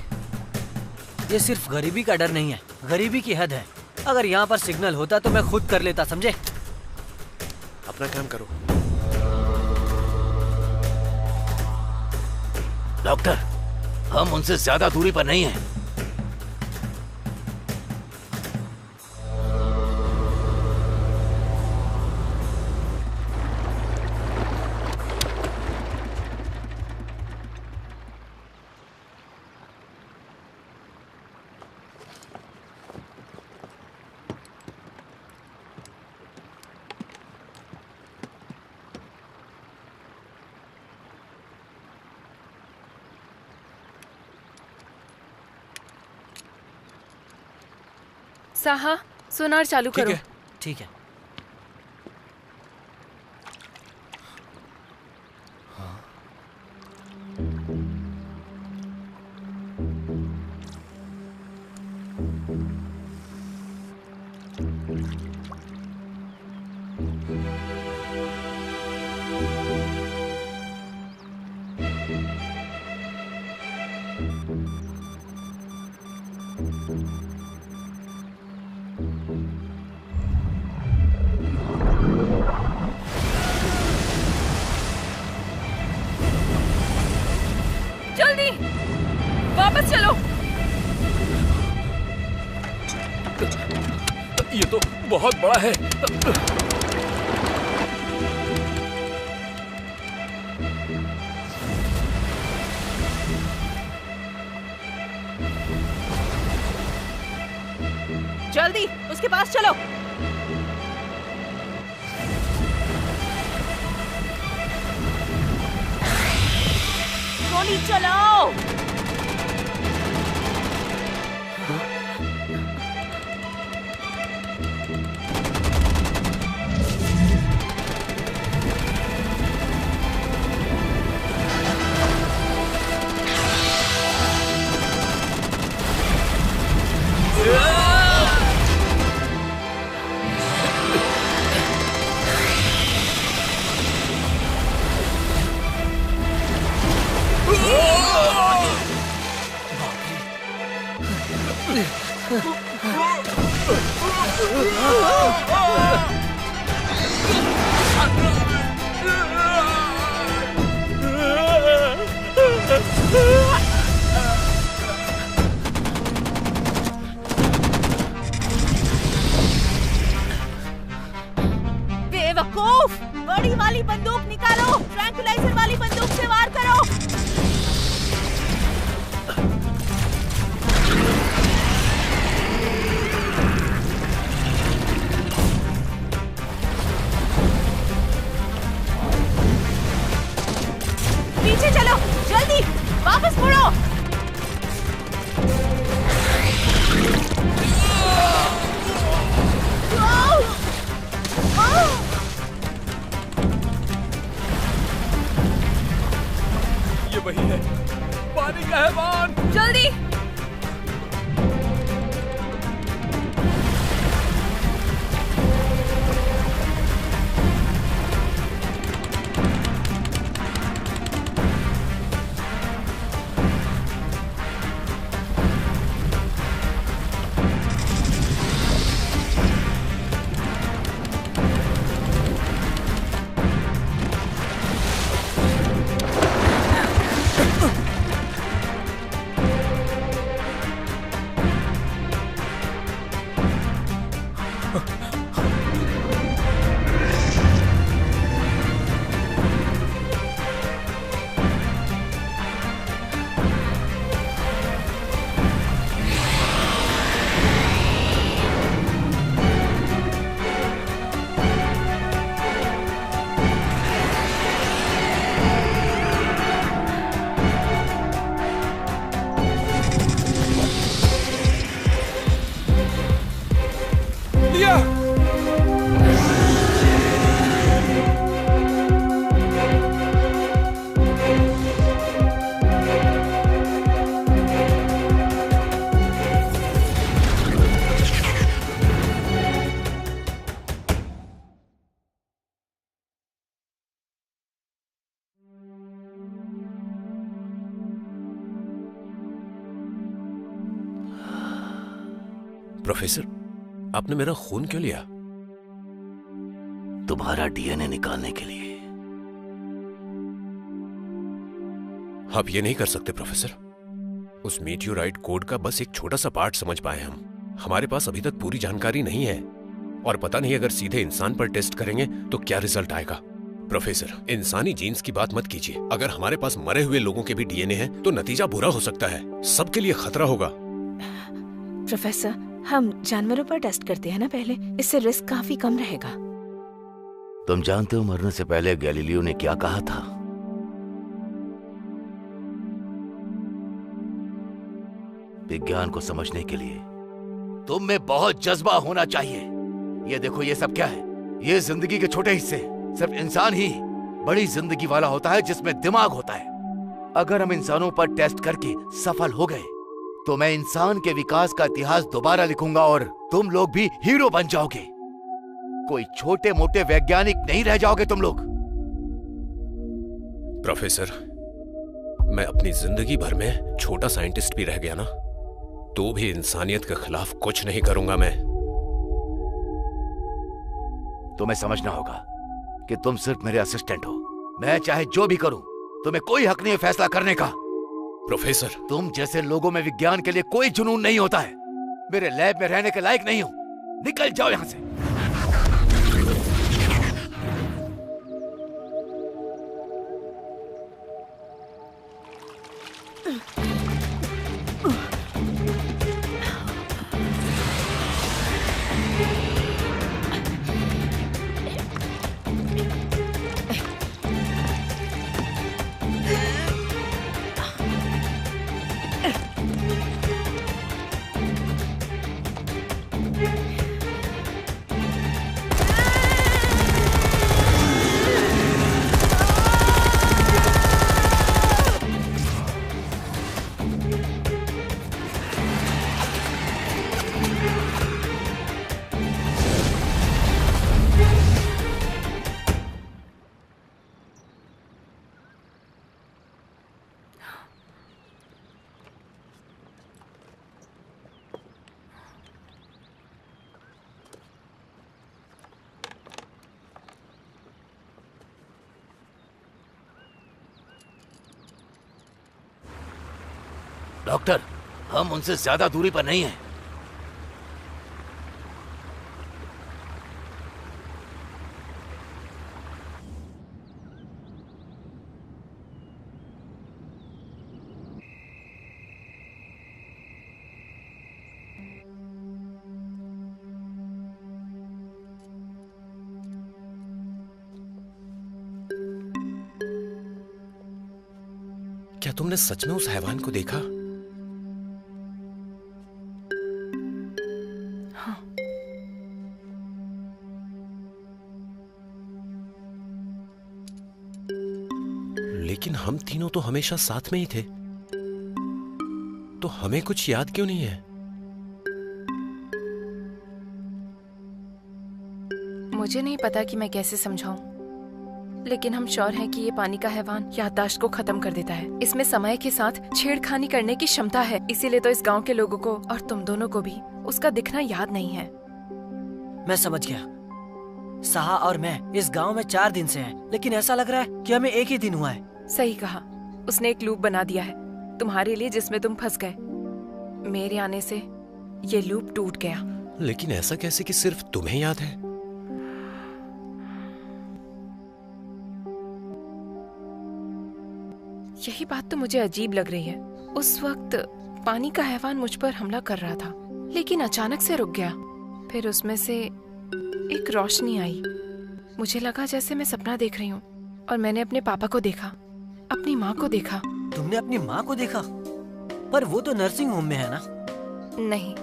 ये सिर्फ गरीबी का डर नहीं है, गरीबी की हद है। अगर यहाँ पर सिग्नल होता तो मैं खुद कर लेता, समझे? अपना काम करो। डॉक्टर, हम उनसे ज्यादा दूरी पर नहीं हैं। साहा, सोनार चालू करो। ठीक है। जल्दी वापस चलो। ये तो बहुत बड़ा है। जल्दी उसके पास चलो। गोली चलाओ। बेवकूफ, बड़ी वाली बंदूक निकालो। ट्रैंकुलाइजर वाली बंदूक से वार करो। पीछे चलो, जल्दी वापस मुड़ो। ये वही है, पानी का हैवान। जल्दी। प्रोफेसर, आपने मेरा खून क्यों लिया? तुम्हारा डीएनए निकालने के लिए। आप ये नहीं कर सकते प्रोफेसर। उस मीटियोराइट कोड का बस एक छोटा सा पार्ट समझ पाए हम। हमारे पास अभी तक पूरी जानकारी नहीं है और पता नहीं अगर सीधे इंसान पर टेस्ट करेंगे तो क्या रिजल्ट आएगा। प्रोफेसर, इंसानी जीन्स की बात मत कीजिए। अगर हमारे पास मरे हुए लोगों के भी डीएनए है तो नतीजा बुरा हो सकता है। सबके लिए खतरा होगा। प्रोफेसर, हम जानवरों पर टेस्ट करते हैं ना पहले, इससे रिस्क काफी कम रहेगा। तुम जानते हो मरने से पहले गैलीलियो ने क्या कहा था? विज्ञान को समझने के लिए तुम में बहुत जज्बा होना चाहिए। ये देखो, ये सब क्या है? ये जिंदगी के छोटे हिस्से। सिर्फ इंसान ही बड़ी जिंदगी वाला होता है जिसमें दिमाग होता है। अगर हम इंसानों पर टेस्ट करके सफल हो गए तो मैं इंसान के विकास का इतिहास दोबारा लिखूंगा और तुम लोग भी हीरो बन जाओगे। कोई छोटे मोटे वैज्ञानिक नहीं रह जाओगे तुम लोग। प्रोफेसर, मैं अपनी जिंदगी भर में छोटा साइंटिस्ट भी रह गया ना, तो भी इंसानियत के खिलाफ कुछ नहीं करूंगा मैं। तुम्हें समझना होगा कि तुम सिर्फ मेरे असिस्टेंट हो। मैं चाहे जो भी करूं, तुम्हें कोई हक नहीं है फैसला करने का। प्रोफेसर, तुम जैसे लोगों में विज्ञान के लिए कोई जुनून नहीं होता है। मेरे लैब में रहने के लायक नहीं हो। निकल जाओ यहां से। डॉक्टर, हम उनसे ज्यादा दूरी पर नहीं हैं। क्या तुमने सच में उस हैवान को देखा? हाँ। लेकिन हम तीनों तो हमेशा साथ में ही थे, तो हमें कुछ याद क्यों नहीं है? मुझे नहीं पता कि मैं कैसे समझाऊं, लेकिन हम श्योर हैं कि ये पानी का हैवान याददाश्त को खत्म कर देता है। इसमें समय के साथ छेड़खानी करने की क्षमता है, इसीलिए तो इस गांव के लोगों को और तुम दोनों को भी उसका दिखना याद नहीं है। मैं समझ गया। साहा और मैं इस गांव में 4 दिन से हैं, लेकिन ऐसा लग रहा है कि हमें एक ही दिन हुआ है। सही कहा, उसने एक लूप बना दिया है तुम्हारे लिए जिसमें तुम फंस गए। मेरे आने से ये लूप टूट गया। लेकिन ऐसा कैसे कि सिर्फ तुम्हें याद है? यही बात तो मुझे अजीब लग रही है। उस वक्त पानी का हैवान मुझ पर हमला कर रहा था, लेकिन अचानक से रुक गया। फिर उसमें से एक रोशनी आई। मुझे लगा जैसे मैं सपना देख रही हूँ, और मैंने अपने पापा को देखा, अपनी माँ को देखा। तुमने अपनी माँ को देखा? पर वो तो नर्सिंग होम में है ना? नहीं,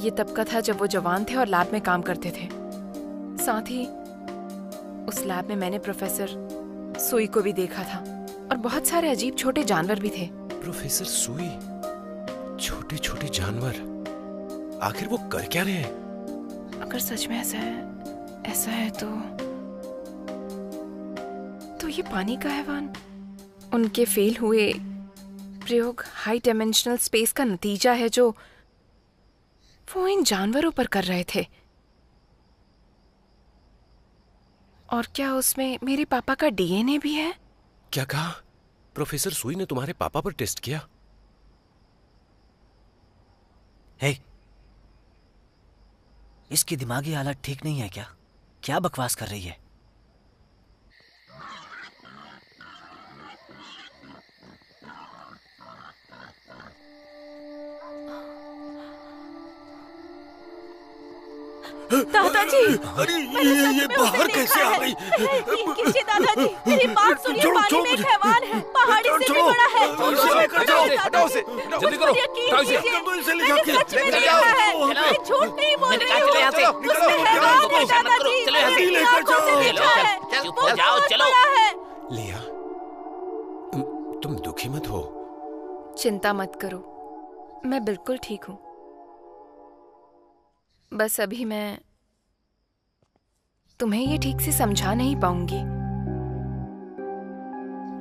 ये तब का था जब वो जवान थे और लैब में काम करते थे। साथ ही उस लैब में मैंने प्रोफेसर सुई को भी देखा था, और बहुत सारे अजीब छोटे जानवर भी थे। प्रोफेसर सुई, छोटे छोटे जानवर, आखिर वो कर क्या रहे हैं? अगर सच में ऐसा है तो ये पानी का हैवान उनके फेल हुए प्रयोग हाई डायमेंशनल स्पेस का नतीजा है, जो वो इन जानवरों पर कर रहे थे। और क्या उसमें मेरे पापा का डीएनए भी है? क्या कहा? प्रोफेसर सुई ने तुम्हारे पापा पर टेस्ट किया? हे, इसकी दिमागी हालत ठीक नहीं है क्या? क्या बकवास कर रही है? दादाजी, अरे ये बाहर कैसे आ गई? कीजिए दादाजी, मेरी बात सुनिए। पानी में एक हैवान है, पहाड़ी से भी बड़ा है। हटाओ से, जल्दी करो, हटाओ इसे। सच में देखा है, मैं झूठ नहीं बोल रही हूँ। उसमें हैवान है दादाजी, मेरी आंखों से देखा है। वो बहुत बड़ा है। लिया, तुम दुखी मत हो। चिंता मत करो, मैं बिल्कुल ठीक हूँ। बस अभी मैं तुम्हें ये ठीक से समझा नहीं पाऊंगी।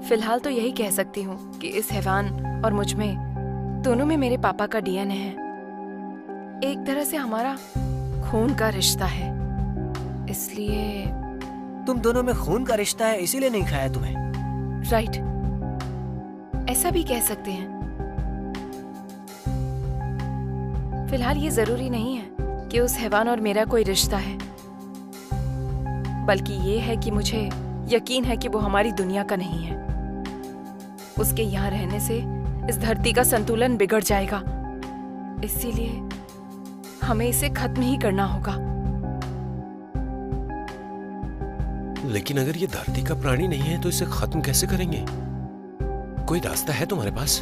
फिलहाल तो यही कह सकती हूँ कि इस हैवान और मुझ में, दोनों में मेरे पापा का डीएनए है। एक तरह से हमारा खून का रिश्ता है, इसलिए। तुम दोनों में खून का रिश्ता है, इसीलिए नहीं खाया तुम्हें? राइट, ऐसा भी कह सकते हैं। फिलहाल ये जरूरी नहीं है कि उस हैवान और मेरा कोई रिश्ता है, बल्कि ये है कि मुझे यकीन है कि वो हमारी दुनिया का नहीं है। उसके यहाँ रहने से इस धरती का संतुलन बिगड़ जाएगा, इसीलिए हमें इसे खत्म ही करना होगा। लेकिन अगर ये धरती का प्राणी नहीं है तो इसे खत्म कैसे करेंगे? कोई रास्ता है तुम्हारे पास?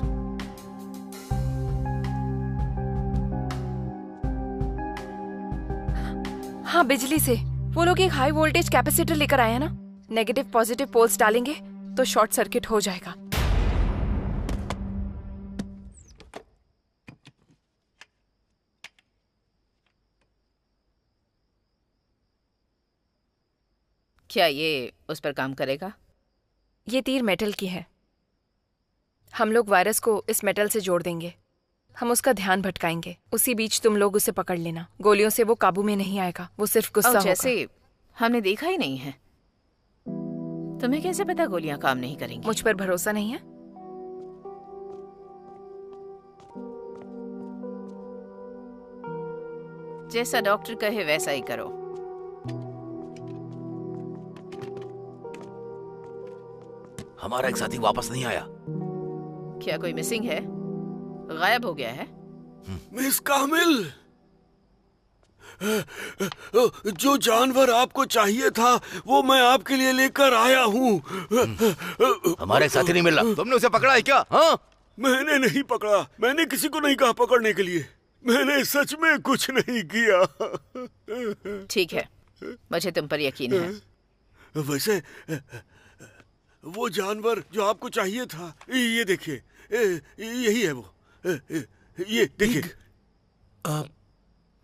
हाँ, बिजली से। वो लोग एक हाई वोल्टेज कैपेसिटर लेकर आए हैं ना, नेगेटिव पॉजिटिव पोल्स डालेंगे तो शॉर्ट सर्किट हो जाएगा। क्या ये उस पर काम करेगा? ये तीर मेटल की है। हम लोग वायरस को इस मेटल से जोड़ देंगे। हम उसका ध्यान भटकाएंगे। उसी बीच तुम लोग उसे पकड़ लेना। गोलियों से वो काबू में नहीं आएगा, वो सिर्फ गुस्सा होगा। जैसे हमने देखा ही नहीं है। तुम्हें कैसे पता गोलियां काम नहीं करेंगी? मुझ पर भरोसा नहीं है? जैसा डॉक्टर कहे वैसा ही करो। हमारा एक साथी वापस नहीं आया। क्या कोई मिसिंग है? गायब हो गया है? मिस कामिल, जो जानवर आपको चाहिए था वो मैं आपके लिए लेकर आया हूँ। हमारे साथी नहीं मिल रहा। तुमने उसे पकड़ा है क्या? हाँ? मैंने नहीं पकड़ा। मैंने किसी को नहीं कहा पकड़ने के लिए। मैंने सच में कुछ नहीं किया। ठीक है, मुझे तुम पर यकीन है। वैसे वो जानवर जो आपको चाहिए था, ये देखिए, यही है वो। ये देखिए।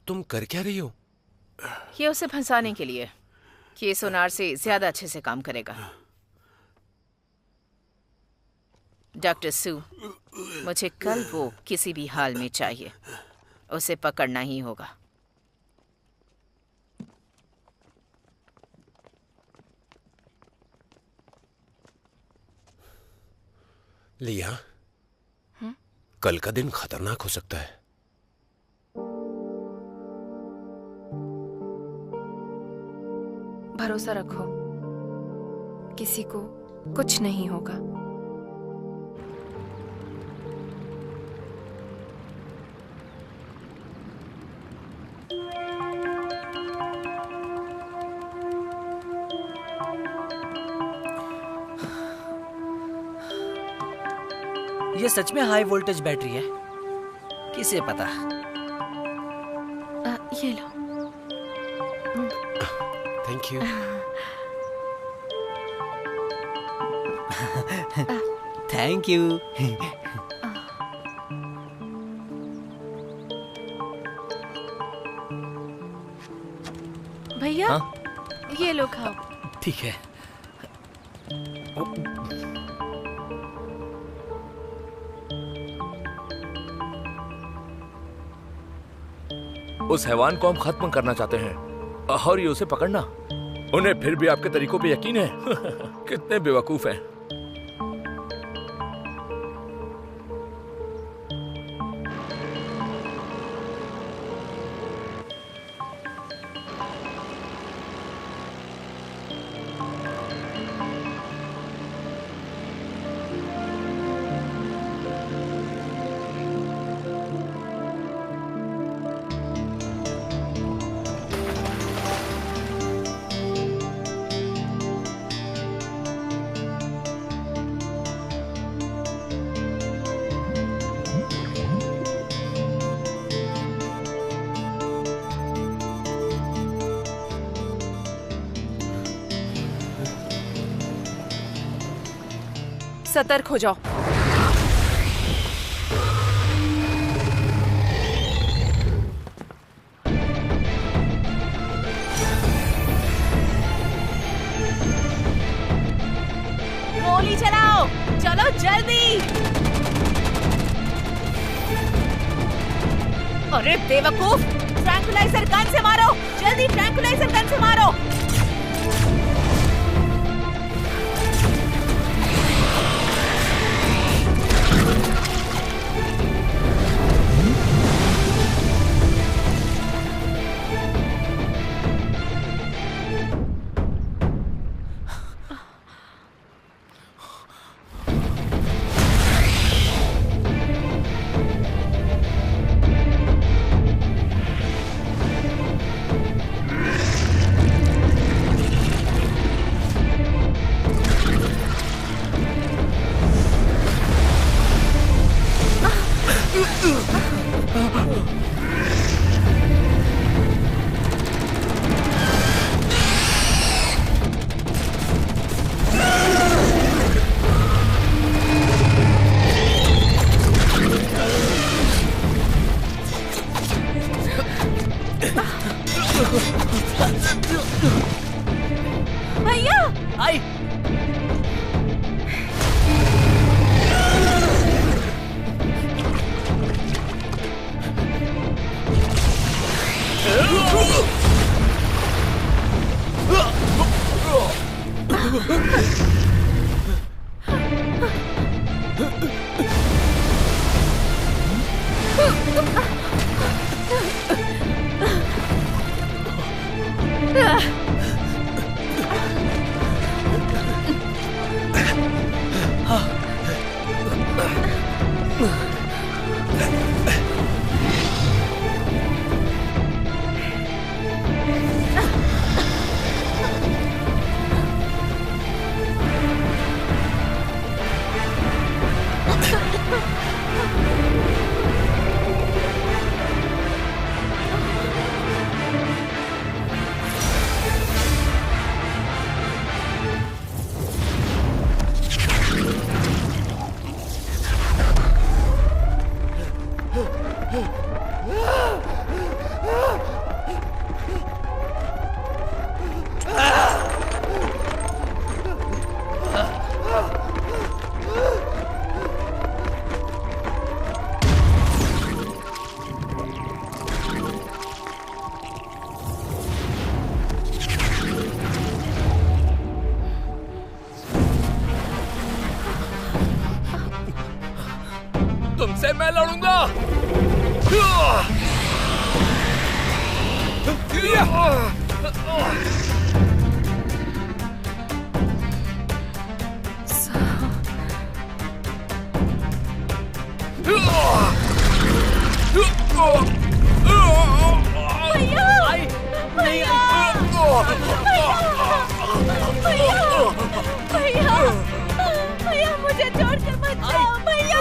तुम कर क्या रही हो? ये उसे फंसाने के लिए कि ये सोनार से ज्यादा अच्छे से काम करेगा। डॉक्टर सू, मुझे कल वो किसी भी हाल में चाहिए। उसे पकड़ना ही होगा। लिया, कल का दिन खतरनाक हो सकता है। भरोसा रखो, किसी को कुछ नहीं होगा। ये सच में हाई वोल्टेज बैटरी है? किसे पता? ये लो। Thank you. Thank you. भैया, हाँ? ये लो खाओ। ठीक है। उस हैवान को हम खत्म करना चाहते हैं और ये उसे पकड़ना। उन्हें फिर भी आपके तरीकों पे यकीन है। कितने बेवकूफ हैं। सतर्क हो जाओ। गोली चलाओ, चलो जल्दी। अरे बेवकूफ, ट्रैंकुलाइजर गन से मारो, जल्दी ट्रैंकुलाइजर गन से मारो। भैया आई। तुमसे मैं लड़ूंगा। भैया मुझे छोड़कर मत जाओ भैया।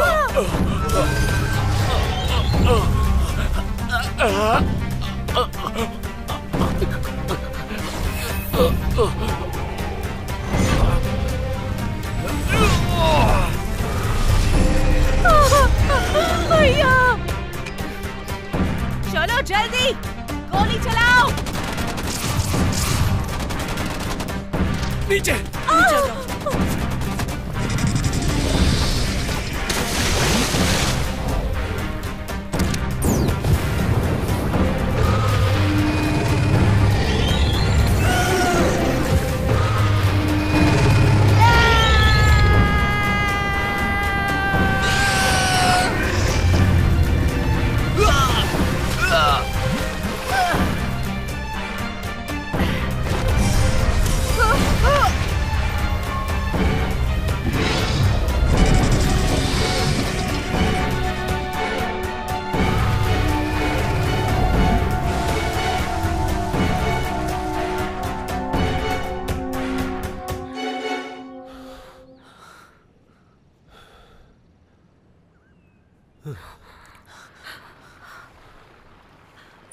भैया चलो जल्दी, गोली चलाओ। नीचे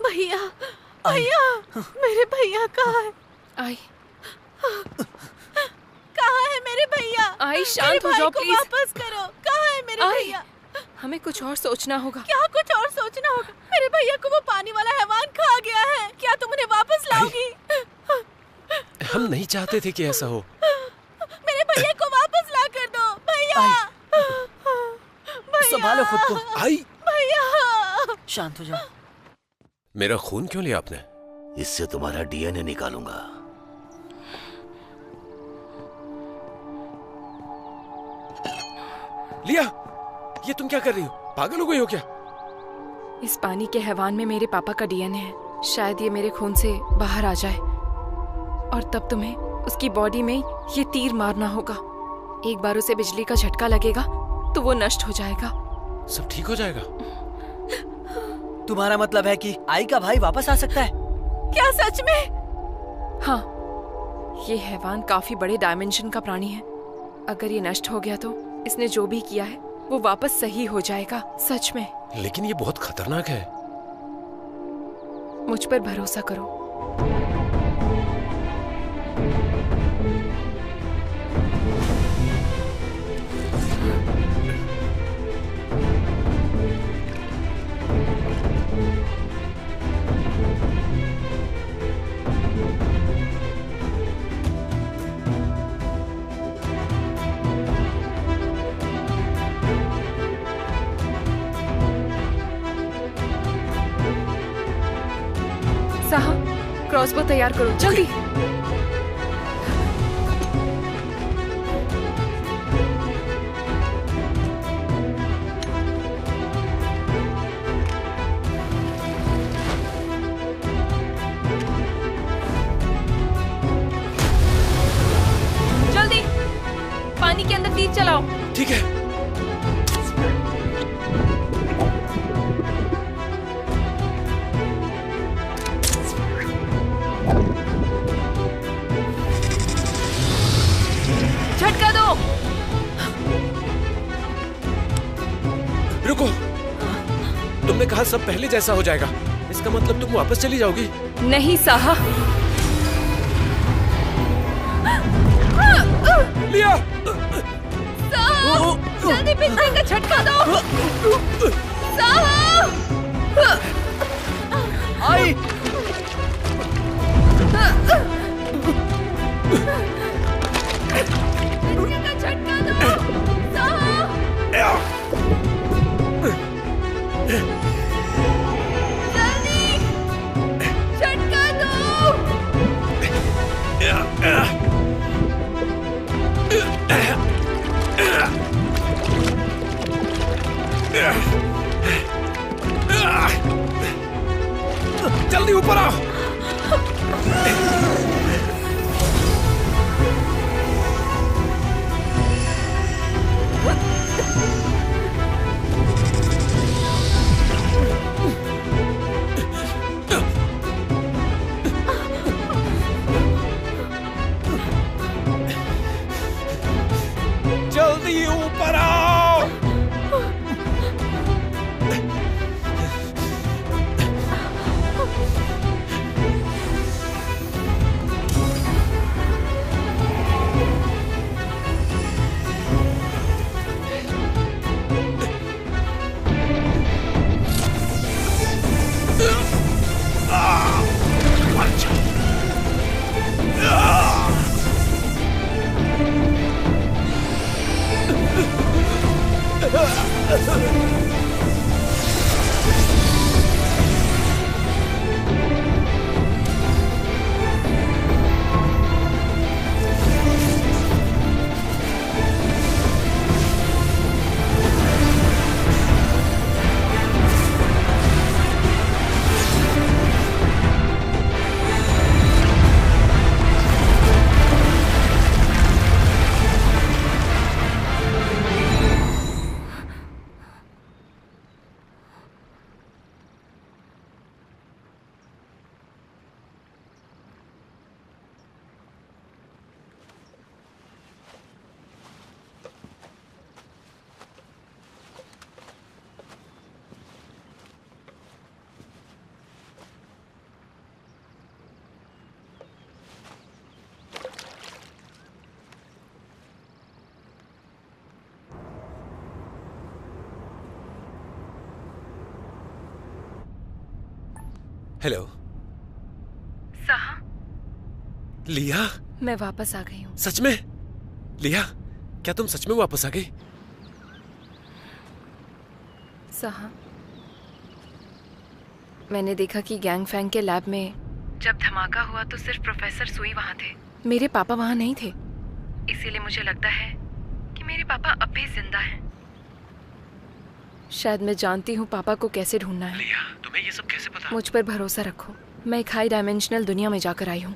भैया, भैया, मेरे भैया कहाँ है? आई, कहाँ है मेरे भैया? आई शांत हो जाओ प्लीज। वापस करो। कहाँ है मेरे भैया? हमें कुछ और सोचना होगा। क्या कुछ और सोचना होगा? मेरे भैया को वो पानी वाला हैवान खा गया है। क्या तुम उन्हें वापस लाओगी? हम नहीं चाहते थे कि ऐसा हो। मेरे भैया को वापस ला कर दो। भैया, संभालो खुद को। आई, भैया, शांत हो जाओ। मेरा खून क्यों लिया आपने? इससे तुम्हारा डीएनए निकालूंगा। लिया, ये तुम क्या कर रही हो? पागल हो गई हो क्या? इस पानी के हैवान में मेरे पापा का डीएनए है। शायद ये मेरे खून से बाहर आ जाए और तब तुम्हें उसकी बॉडी में ये तीर मारना होगा। एक बार उसे बिजली का झटका लगेगा तो वो नष्ट हो जाएगा। सब ठीक हो जाएगा? तुम्हारा मतलब है कि आई का भाई वापस आ सकता है? क्या सच में? हाँ, ये हैवान काफी बड़े डायमेंशन का प्राणी है। अगर ये नष्ट हो गया तो इसने जो भी किया है वो वापस सही हो जाएगा, सच में। लेकिन ये बहुत खतरनाक है। मुझ पर भरोसा करो। साहा, क्रॉसबो तैयार करो, जल्दी। जल्दी, पानी के अंदर तीर चलाओ। ठीक है। झटका दो। रुको, तुमने कहा सब पहले जैसा हो जाएगा। इसका मतलब तुम वापस चली जाओगी? नहीं साहा। लिया, साहा, जल्दी पिस्तौल का झटका दो। साहा, आई, झटका दो। साहा, जल्दी झटका दो। जल्दी ऊपर आओ। जल्दी ऊपर आओ। हेलो सहा, लिया, मैं वापस आ गई हूँ। सच में? लिया, क्या तुम सच में वापस आ गई? सहा, मैंने देखा कि गैंग फैंग के लैब में जब धमाका हुआ तो सिर्फ प्रोफेसर सुई वहाँ थे, मेरे पापा वहाँ नहीं थे। इसीलिए मुझे लगता है कि मेरे पापा अब भी जिंदा हैं। शायद मैं जानती हूँ पापा को कैसे ढूंढना है। लिया, तुम्हें ये सब कैसे पता? मुझ पर भरोसा रखो, मैं एक हाई डायमेंशनल दुनिया में जाकर आई हूँ।